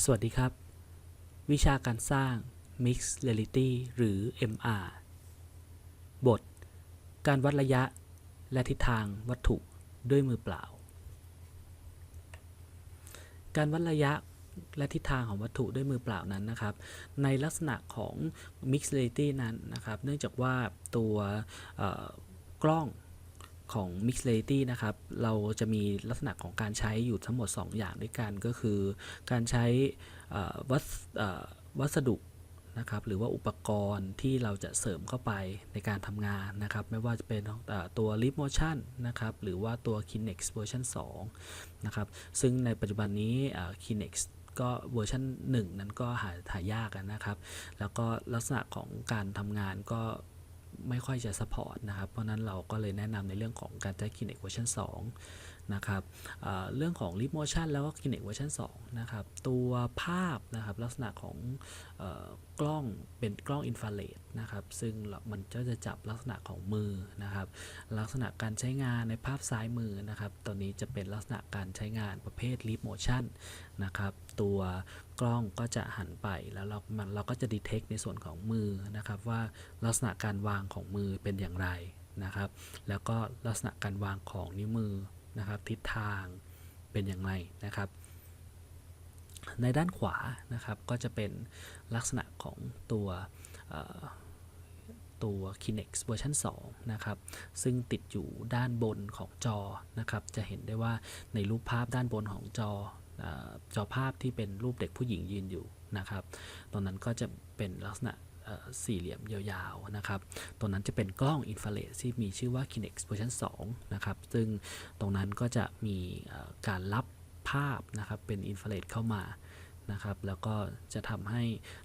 สวัสดีครับวิชาการสร้าง Mixed Reality หรือ MR บทการวัดระยะและทิศทางวัตถุด้วยมือเปล่าการวัดระยะและทิศทางของวัตถุด้วยมือเปล่านั้นนะครับในลักษณะของ Mixed Reality นั้นนะครับเนื่องจากว่าตัวกล้องของ Mixed Reality นะครับเราจะมีลักษณะของการใช้อยู่ทั้งหมด2อย่างด้วยกันก็คือการใช้วัสดุนะครับหรือว่าอุปกรณ์ที่เราจะเสริมเข้าไปในการทำงานนะครับไม่ว่าจะเป็นตัว Leap Motion นะครับหรือว่าตัว Kinex เวอร์ชัน2นะครับซึ่งในปัจจุบันนี้ Kinex ก็เวอร์ชัน1นั้นก็หายากนะครับแล้วก็ลักษณะของการทำงานก็ไม่ค่อยจะ support นะครับเพราะนั้นเราก็เลยแนะนำในเรื่องของการใช้ Kinex เวอร์ชัน2นะครับเรื่องของ Leap Motion แล้วก็ Kinex เวอร์ชัน2นะครับตัวภาพนะครับลักษณะของกล้องเป็นกล้องอินฟราเรดนะครับซึ่งมันก็จะจับลักษณะของมือนะครับลักษณะการใช้งานในภาพซ้ายมือนะครับตอนนี้จะเป็นลักษณะการใช้งานประเภท Leap Motion นะครับตัวกล้องก็จะหันไปแล้วเราก็จะ detect ในส่วนของมือนะครับว่าลักษณะการวางของมือเป็นอย่างไรนะครับแล้วก็ลักษณะการวางของนิ้วมือนะครับทิศทางเป็นอย่างไรนะครับในด้านขวานะครับก็จะเป็นลักษณะของตัว Kinex เวอร์ชัน2นะครับซึ่งติดอยู่ด้านบนของจอนะครับจะเห็นได้ว่าในรูปภาพด้านบนของจอภาพที่เป็นรูปเด็กผู้หญิงยืนอยู่นะครับตรงนั้นก็จะเป็นลักษณะสี่เหลี่ยมยาวๆนะครับตรงนั้นจะเป็นกล้องอินฟราเรดที่มีชื่อว่า Kinex เวอร์ชัน2นะครับซึ่งตรงนั้นก็จะมีการรับภาพนะครับเป็นอินฟราเรดเข้ามานะครับแล้วก็จะทำให้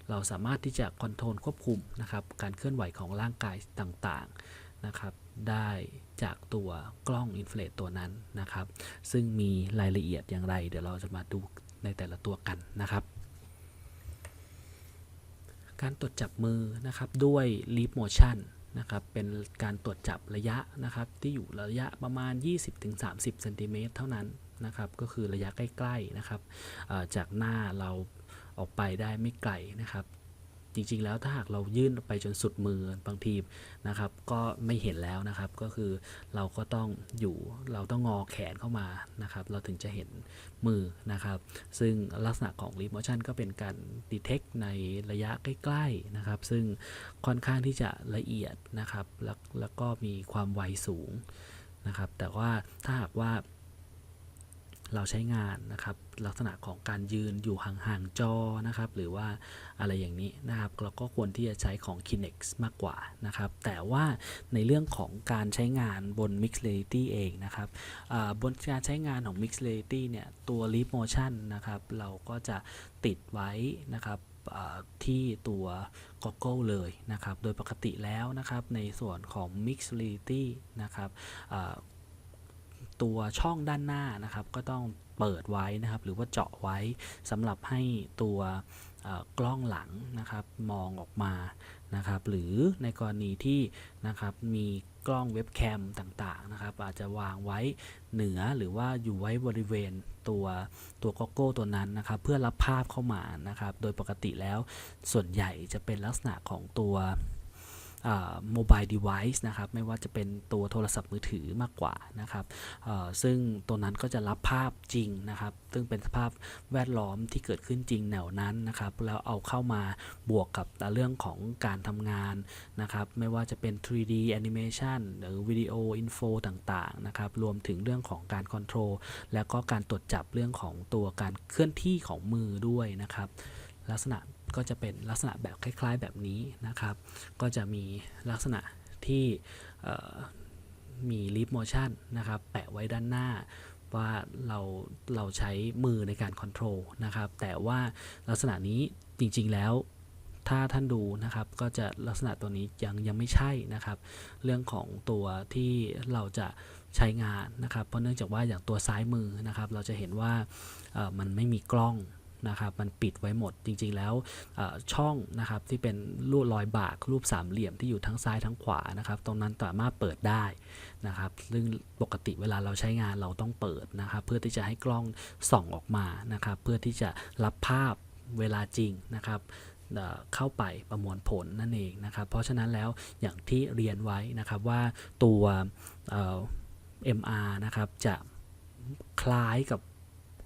เราสามารถที่จะคอนโทรลควบคุมนะครับการเคลื่อนไหวของร่างกายต่างๆนะครับได้จากตัวกล้องอินฟราเรดตัวนั้นนะครับซึ่งมีรายละเอียดอย่างไรเดี๋ยวเราจะมาดูในแต่ละตัวกันนะครับการตรวจจับมือนะครับด้วย Leap Motion นะครับเป็นการตรวจจับระยะนะครับที่อยู่ระยะประมาณ 20-30 เซนติเมตรเท่านั้นนะครับก็คือระยะใกล้ๆนะครับจากหน้าเราออกไปได้ไม่ไกลนะครับจริงๆแล้วถ้าหากเรายื่นไปจนสุดมือบางทีนะครับก็ไม่เห็นแล้วนะครับก็คือเราก็ต้องงอแขนเข้ามานะครับเราถึงจะเห็นมือนะครับซึ่งลักษณะของ Leap Motion ก็เป็นการ detect ในระยะใกล้ๆนะครับซึ่งค่อนข้างที่จะละเอียดนะครับแล้วก็มีความไวสูงนะครับแต่ว่าถ้าหากว่าเราใช้งานนะครับลักษณะของการยืนอยู่ห่างๆจอนะครับหรือว่าอะไรอย่างนี้นะครับเราก็ควรที่จะใช้ของ Kinex มากกว่านะครับแต่ว่าในเรื่องของการใช้งานบน Mixed Reality เองนะครับบนการใช้งานของ Mixed Reality เนี่ยตัว Leap Motion นะครับเราก็จะติดไว้นะครับที่ตัว Goggle เลยนะครับโดยปกติแล้วนะครับในส่วนของ Mixed Reality นะครับตัวช่องด้านหน้านะครับก็ต้องเปิดไว้นะครับหรือว่าเจาะไว้สำหรับให้ตัวกล้องหลังนะครับมองออกมานะครับหรือในกรณีที่นะครับมีกล้องเว็บแคมต่างๆนะครับอาจจะวางไว้เหนือหรือว่าอยู่ไว้บริเวณตัวก็อกโก้ตัวนั้นนะครับเพื่อรับภาพเข้ามานะครับโดยปกติแล้วส่วนใหญ่จะเป็นลักษณะของตัวmobile device นะครับไม่ว่าจะเป็นตัวโทรศัพท์มือถือมากกว่านะครับซึ่งตัวนั้นก็จะรับภาพจริงนะครับซึ่งเป็นสภาพแวดล้อมที่เกิดขึ้นจริงแนวนั้นนะครับแล้วเอาเข้ามาบวกกับเรื่องของการทำงานนะครับไม่ว่าจะเป็น 3D animation หรือวิดีโออินโฟต่างๆนะครับรวมถึงเรื่องของการคอนโทรลแล้วก็การตรวจจับเรื่องของตัวการเคลื่อนที่ของมือด้วยนะครับลักษณะก็จะเป็นลักษณะแบบคล้ายๆแบบนี้นะครับก็จะมีลักษณะที่มี Leap Motion นะครับแปะไว้ด้านหน้าว่าเราใช้มือในการคอนโทรลนะครับแต่ว่าลักษณะนี้จริงๆแล้วถ้าท่านดูนะครับก็จะลักษณะตัวนี้ยังไม่ใช่นะครับเรื่องของตัวที่เราจะใช้งานนะครับเพราะเนื่องจากว่าอย่างตัวซ้ายมือนะครับเราจะเห็นว่ามันไม่มีกล้องนะครับมันปิดไว้หมดจริงๆแล้วช่องนะครับที่เป็นรูปรอยบากรูปสามเหลี่ยมที่อยู่ทั้งซ้ายทั้งขวานะครับตรงนั้นสามารถเปิดได้นะครับซึ่งปกติเวลาเราใช้งานเราต้องเปิดนะครับเพื่อที่จะให้กล้องส่องออกมานะครับเพื่อที่จะรับภาพ เวลาจริงนะครับเข้าไปประมวลผลนั่นเองนะครับเพราะฉะนั้นแล้วอย่างที่เรียนไว้นะครับว่าตัวMR นะครับจะคล้ายกับ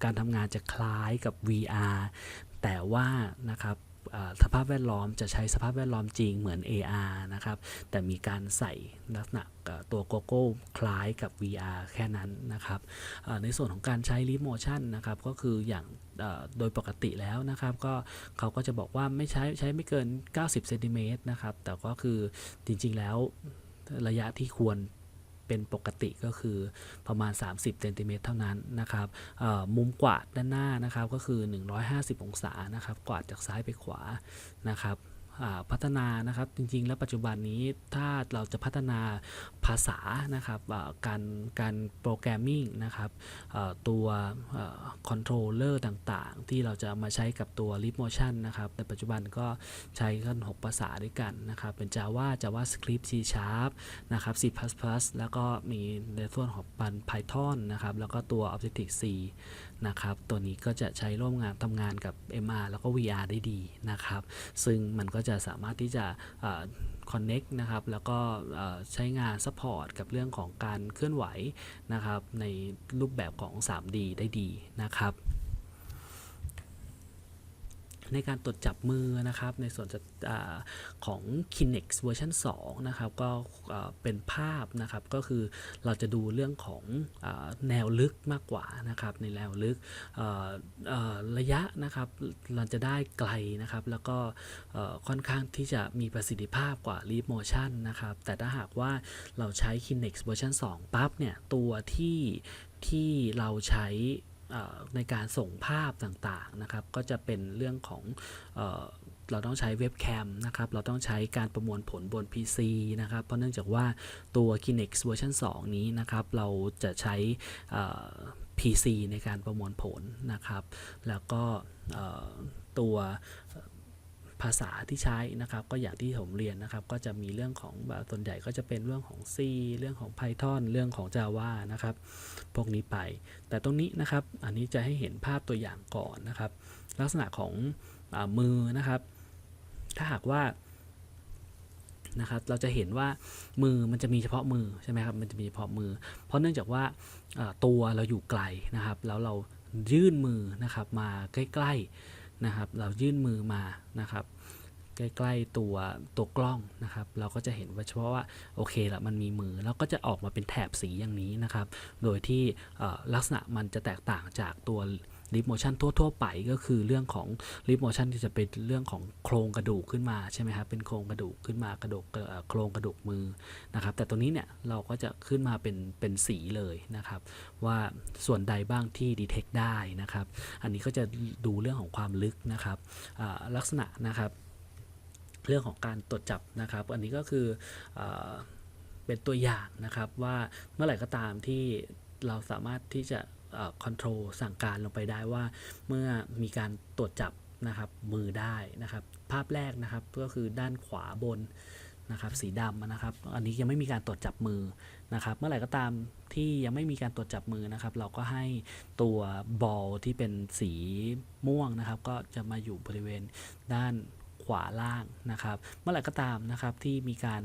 การทำงานจะคล้ายกับ VR แต่ว่านะครับสภาพแวดล้อมจะใช้สภาพแวดล้อมจริงเหมือน AR นะครับแต่มีการใส่ลักษณะตัวโกโก้คล้ายกับ VR แค่นั้นนะครับในส่วนของการใช้ Leap Motion นะครับก็คืออย่างโดยปกติแล้วนะครับก็เขาก็จะบอกว่าไม่ใช้ไม่เกิน90เซนติเมตรนะครับแต่ก็คือจริงๆแล้วระยะที่ควรเป็นปกติก็คือประมาณ30เซนติเมตรเท่านั้นนะครับมุมกวาดด้านหน้านะครับก็คือ150องศานะครับกวาดจากซ้ายไปขวานะครับพัฒนานะครับจริงๆแล้วปัจจุบันนี้ถ้าเราจะพัฒนาภาษานะครับการโปรแกรมมิ่งนะครับตัวคอนโทรลเลอร์ต่างๆที่เราจะมาใช้กับตัว Leap Motion นะครับในปัจจุบันก็ใช้กัน6ภาษาด้วยกันนะครับเป็น Java JavaScript C# นะครับ C++ แล้วก็มีในส่วนของPython นะครับแล้วก็ตัว Objective-C นะครับตัวนี้ก็จะใช้ร่วมงานทำงานกับ MR แล้วก็ VR ได้ดีนะครับซึ่งมันก็จะสามารถที่จะconnect นะครับแล้วก็ใช้งาน support กับเรื่องของการเคลื่อนไหวนะครับในรูปแบบของ 3D ได้ดีนะครับในการตรวจจับมือนะครับในส่วนของ Kinect เวอร์ชัน2นะครับก็เป็นภาพนะครับก็คือเราจะดูเรื่องของแนวลึกมากกว่านะครับในแนวลึกระยะนะครับเราจะได้ไกลนะครับแล้วก็ค่อนข้างที่จะมีประสิทธิภาพกว่า Leap Motion นะครับแต่ถ้าหากว่าเราใช้ Kinect เวอร์ชัน2ปั๊บเนี่ยตัวที่เราใช้ในการส่งภาพต่างๆนะครับก็จะเป็นเรื่องของเราต้องใช้เว็บแคมนะครับเราต้องใช้การประมวลผลบน PC นะครับเพราะเนื่องจากว่าตัว Kinect เวอร์ชัน2นี้นะครับเราจะใช้ PC ในการประมวลผลนะครับแล้วก็ตัวภาษาที่ใช้นะครับก็อย่างที่ผมเรียนนะครับก็จะมีเรื่องของส่วนใหญ่ก็จะเป็นเรื่องของ C เรื่องของ Python เรื่องของ Java นะครับพวกนี้ไปแต่ตรงนี้นะครับอันนี้จะให้เห็นภาพตัวอย่างก่อนนะครับลักษณะของมือนะครับถ้าหากว่านะครับเราจะเห็นว่ามือมันจะมีเฉพาะมือใช่ไหมครับมันจะมีเฉพาะมือเพราะเนื่องจากว่าตัวเราอยู่ไกลนะครับแล้วเรายื่นมือนะครับมาใกล้ๆนะครับเรายื่นมือมานะครับใกล้ๆตัวกล้องนะครับเราก็จะเห็นว่าเฉพาะว่าโอเคละมันมีมือแล้วก็จะออกมาเป็นแถบสีอย่างนี้นะครับโดยที่ลักษณะมันจะแตกต่างจากตัวLeap Motion ทั่วๆไปก็คือเรื่องของ Leap Motion ที่จะเป็นเรื่องของโครงกระดูกขึ้นมาใช่ไหมครับเป็นโครงกระดูกขึ้นมากระดูกโครงกระดูกมือนะครับแต่ตัวนี้เนี่ยเราก็จะขึ้นมาเป็นสีเลยนะครับว่าส่วนใดบ้างที่ detect ได้นะครับอันนี้ก็จะดูเรื่องของความลึกนะครับลักษณะนะครับเรื่องของการตรวจจับนะครับอันนี้ก็คือเป็นตัวอย่างนะครับว่าเมื่อไหร่ก็ตามที่เราสามารถที่จะคอนโทรลสั่งการลงไปได้ว่าเมื่อมีการตรวจจับนะครับมือได้นะครับภาพแรกนะครับก็คือด้านขวาบนนะครับสีดำนะครับอันนี้ยังไม่มีการตรวจจับมือนะครับเมื่อไหร่ก็ตามที่ยังไม่มีการตรวจจับมือนะครับเราก็ให้ตัวบอลที่เป็นสีม่วงนะครับก็จะมาอยู่บริเวณด้านขวาล่างนะครับเมื่อไหร่ก็ตามนะครับที่มีการ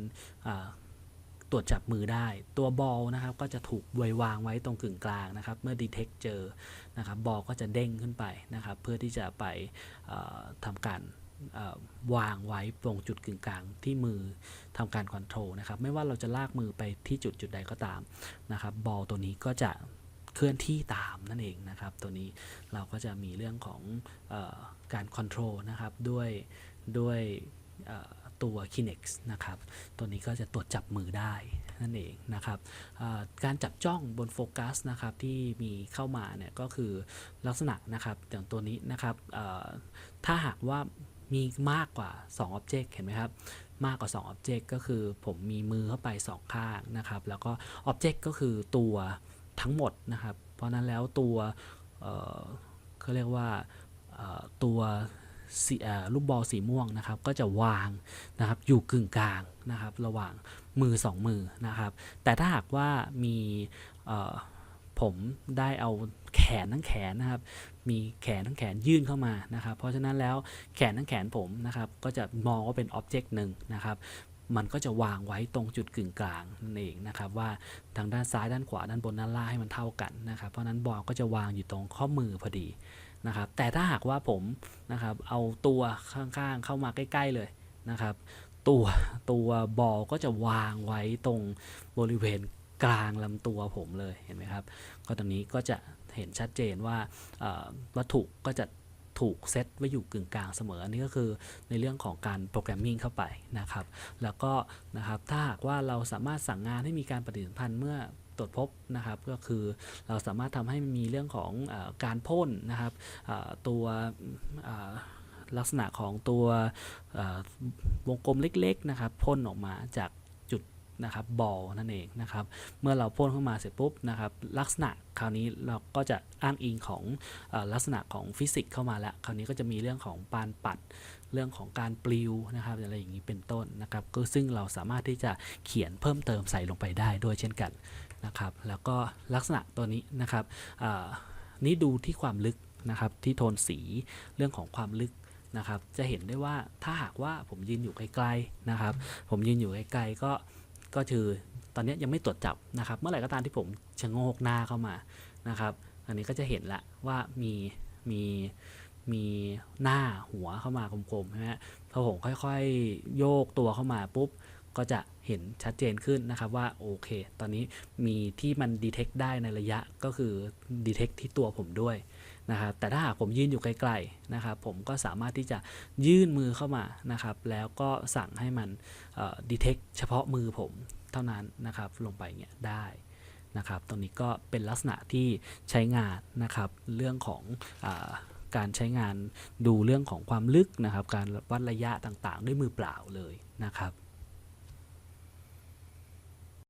ตรวจจับมือได้ตัวบอลนะครับก็จะถูกวางไว้ตรงกึ่งกลางนะครับเมื่อ detect เจอนะครับบอลก็จะเด้งขึ้นไปนะครับเพื่อที่จะไปทำการวางไว้ตรงจุดกึ่งกลางที่มือทำการคอนโทรลนะครับไม่ว่าเราจะลากมือไปที่จุดใดก็ตามนะครับบอลตัวนี้ก็จะเคลื่อนที่ตามนั่นเองนะครับตัวนี้เราก็จะมีเรื่องของการคอนโทรลนะครับด้วยตัว Kinect นะครับตัวนี้ก็จะตรวจจับมือได้นั่นเองนะครับการจับจ้องบนโฟกัสนะครับที่มีเข้ามาเนี่ยก็คือลักษณะนะครับอย่างตัวนี้นะครับถ้าหากว่ามีมากกว่า2 Object เห็นไหมครับมากกว่า2 Object ก็คือผมมีมือเข้าไป2ข้างนะครับแล้วก็ Object ก็คือตัวทั้งหมดนะครับเพราะนั้นแล้วตัวเขาเรียกว่าตัวลูกบอลสีม่วงนะครับก็จะวางนะครับอยู่กึ่งกลางนะครับระหว่างมือ2 มือนะครับแต่ถ้าหากว่ามี ผมได้เอาแขนทั้งแขนนะครับมีแขนทั้งแขนยื่นเข้ามานะครับเพราะฉะนั้นแล้วแขนทั้งแขนผมนะครับก็จะมองว่าเป็นอ็อบเจกต์หนึ่งนะครับมันก็จะวางไว้ตรงจุดกึ่งกลางนั่นเองนะครับว่าทางด้านซ้ายด้านขวาด้านบนด้านล่างให้มันเท่ากันนะครับเพราะนั้นบอลก็จะวางอยู่ตรงข้อมือพอดีนะครับแต่ถ้าหากว่าผมนะครับเอาตัวข้างๆเข้ามาใกล้ๆเลยนะครับตัวบอลก็จะวางไว้ตรงบริเวณกลางลำตัวผมเลยเห็นไหมครับก็ตรงนี้ก็จะเห็นชัดเจนว่าวัตถุก็จะถูกเซตไว้อยู่กึ่งกลางเสมออันนี้ก็คือในเรื่องของการโปรแกรมมิ่งเข้าไปนะครับแล้วก็นะครับถ้าหากว่าเราสามารถสั่งงานให้มีการปฏิสัมพันธ์เมื่อตรวจพบนะครับก็คือเราสามารถทำให้มีเรื่องของการพ่นนะครับตัวลักษณะของตัววงกลมเล็กๆนะครับพ่นออกมาจากจุดนะครับบอลนั่นเองนะครับเมื่อเราพ่นเข้ามาเสร็จปุ๊บนะครับลักษณะคราวนี้เราก็จะอ้างอิงของลักษณะของฟิสิกส์เข้ามาแล้วคราวนี้ก็จะมีเรื่องของปานปัดเรื่องของการปลิวนะครับอะไรอย่างนี้เป็นต้นนะครับก็ซึ่งเราสามารถที่จะเขียนเพิ่มเติมใส่ลงไปได้ด้วยเช่นกันนะครับแล้วก็ลักษณะตัวนี้นะครับนี่ดูที่ความลึกนะครับที่โทนสีเรื่องของความลึกนะครับจะเห็นได้ว่าถ้าหากว่าผมยืนอยู่ไกลๆนะครับผมยืนอยู่ไกลๆก็คือตอนนี้ยังไม่ตรวจจับนะครับเมื่อไหร่ก็ตามที่ผมชะโงกหน้าเข้ามานะครับอันนี้ก็จะเห็นละว่ามีหน้าหัวเข้ามากลมๆใช่ไหมพอผมค่อยๆโยกตัวเข้ามาปุ๊บก็จะเห็นชัดเจนขึ้นนะครับว่าโอเคตอนนี้มีที่มันดีเทคได้ในระยะก็คือดีเทคที่ตัวผมด้วยนะครับแต่ถ้าหากผมยืนอยู่ไกลๆนะครับผมก็สามารถที่จะยื่นมือเข้ามานะครับแล้วก็สั่งให้มันดีเทคเฉพาะมือผมเท่านั้นนะครับลงไปเนี่ยได้นะครับตรงนี้ก็เป็นลักษณะที่ใช้งานนะครับเรื่องของการใช้งานดูเรื่องของความลึกนะครับการวัดระยะต่างๆด้วยมือเปล่าเลยนะครับ